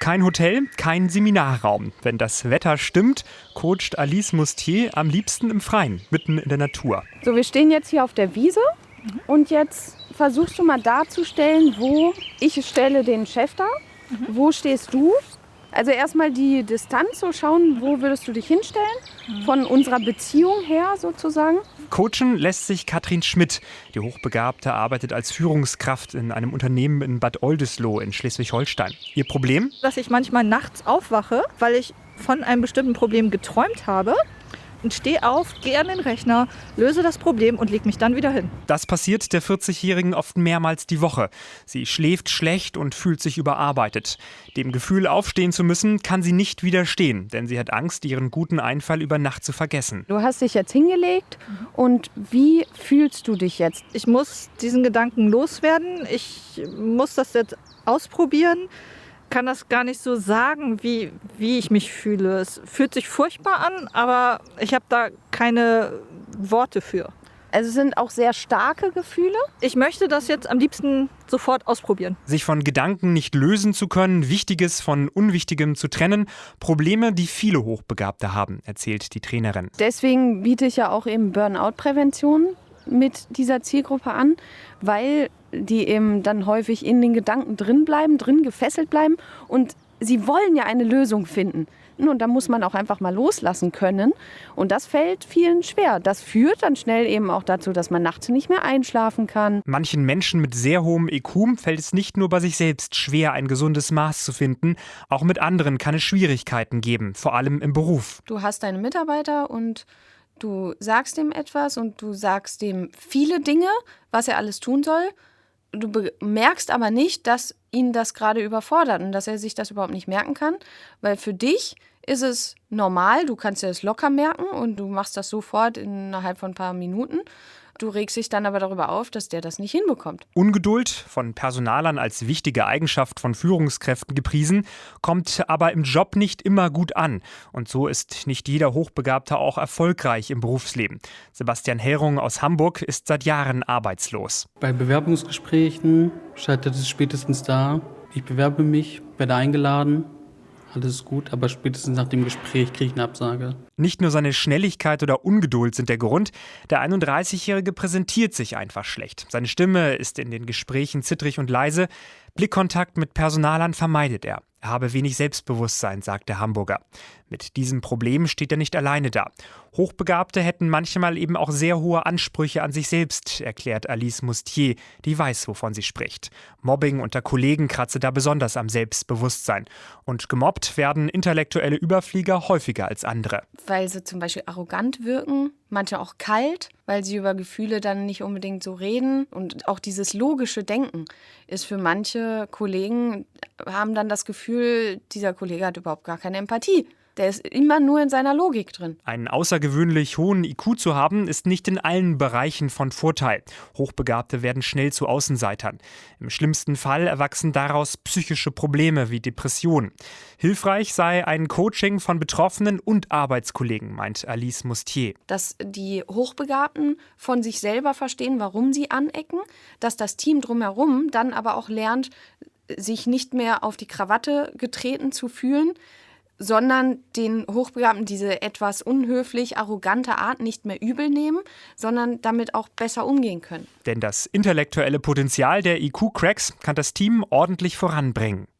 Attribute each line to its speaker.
Speaker 1: Kein Hotel, kein Seminarraum. Wenn das Wetter stimmt, coacht Alice Mustier am liebsten im Freien, mitten in der Natur.
Speaker 2: So, wir stehen jetzt hier auf der Wiese und jetzt versuchst du mal darzustellen, wo ich stelle den Chef dar. Wo stehst du? Also erstmal die Distanz, so schauen, wo würdest du dich hinstellen, von unserer Beziehung her sozusagen.
Speaker 1: Coachen lässt sich Katrin Schmidt. Die Hochbegabte arbeitet als Führungskraft in einem Unternehmen in Bad Oldesloe in Schleswig-Holstein. Ihr Problem?
Speaker 3: Dass ich manchmal nachts aufwache, weil ich von einem bestimmten Problem geträumt habe. Und stehe auf, gehe an den Rechner, löse das Problem und lege mich dann wieder hin.
Speaker 1: Das passiert der 40-Jährigen oft mehrmals die Woche. Sie schläft schlecht und fühlt sich überarbeitet. Dem Gefühl, aufstehen zu müssen, kann sie nicht widerstehen, denn sie hat Angst, ihren guten Einfall über Nacht zu vergessen.
Speaker 2: Du hast dich jetzt hingelegt und wie fühlst du dich jetzt?
Speaker 3: Ich muss diesen Gedanken loswerden. Ich muss das jetzt ausprobieren. Kann das gar nicht so sagen, wie ich mich fühle. Es fühlt sich furchtbar an, aber ich habe da keine Worte für.
Speaker 2: Also es sind auch sehr starke Gefühle.
Speaker 3: Ich möchte das jetzt am liebsten sofort ausprobieren.
Speaker 1: Sich von Gedanken nicht lösen zu können, Wichtiges von Unwichtigem zu trennen, Probleme, die viele Hochbegabte haben, erzählt die Trainerin.
Speaker 2: Deswegen biete ich ja auch eben Burnout-Prävention mit dieser Zielgruppe an, weil die eben dann häufig in den Gedanken drin gefesselt bleiben und sie wollen ja eine Lösung finden. Und da muss man auch einfach mal loslassen können und das fällt vielen schwer. Das führt dann schnell eben auch dazu, dass man nachts nicht mehr einschlafen kann.
Speaker 1: Manchen Menschen mit sehr hohem IQ fällt es nicht nur bei sich selbst schwer, ein gesundes Maß zu finden. Auch mit anderen kann es Schwierigkeiten geben, vor allem im Beruf.
Speaker 2: Du hast deine Mitarbeiter und du sagst dem etwas und du sagst dem viele Dinge, was er alles tun soll. Du merkst aber nicht, dass ihn das gerade überfordert und dass er sich das überhaupt nicht merken kann, weil für dich ist es normal, du kannst dir das locker merken und du machst das sofort innerhalb von ein paar Minuten. Du regst dich dann aber darüber auf, dass der das nicht hinbekommt.
Speaker 1: Ungeduld, von Personalern als wichtige Eigenschaft von Führungskräften gepriesen, kommt aber im Job nicht immer gut an. Und so ist nicht jeder Hochbegabte auch erfolgreich im Berufsleben. Sebastian Herrung aus Hamburg ist seit Jahren arbeitslos.
Speaker 4: Bei Bewerbungsgesprächen scheitert es spätestens da. Ich bewerbe mich, werde eingeladen. Alles ist gut, aber spätestens nach dem Gespräch kriege ich eine Absage.
Speaker 1: Nicht nur seine Schnelligkeit oder Ungeduld sind der Grund. Der 31-Jährige präsentiert sich einfach schlecht. Seine Stimme ist in den Gesprächen zittrig und leise. Blickkontakt mit Personalern vermeidet er. Er habe wenig Selbstbewusstsein, sagt der Hamburger. Mit diesem Problem steht er nicht alleine da. Hochbegabte hätten manchmal eben auch sehr hohe Ansprüche an sich selbst, erklärt Alice Mustier, die weiß, wovon sie spricht. Mobbing unter Kollegen kratze da besonders am Selbstbewusstsein. Und gemobbt werden intellektuelle Überflieger häufiger als andere.
Speaker 2: Weil sie zum Beispiel arrogant wirken, manche auch kalt, weil sie über Gefühle dann nicht unbedingt so reden. Und auch dieses logische Denken ist für manche Kollegen, haben dann das Gefühl, dieser Kollege hat überhaupt gar keine Empathie. Der ist immer nur in seiner Logik drin.
Speaker 1: Einen außergewöhnlich hohen IQ zu haben, ist nicht in allen Bereichen von Vorteil. Hochbegabte werden schnell zu Außenseitern. Im schlimmsten Fall erwachsen daraus psychische Probleme wie Depressionen. Hilfreich sei ein Coaching von Betroffenen und Arbeitskollegen, meint Alice Mustier.
Speaker 2: Dass die Hochbegabten von sich selber verstehen, warum sie anecken, dass das Team drumherum dann aber auch lernt, sich nicht mehr auf die Krawatte getreten zu fühlen, sondern den Hochbegabten diese etwas unhöflich, arrogante Art nicht mehr übel nehmen, sondern damit auch besser umgehen können.
Speaker 1: Denn das intellektuelle Potenzial der IQ-Cracks kann das Team ordentlich voranbringen.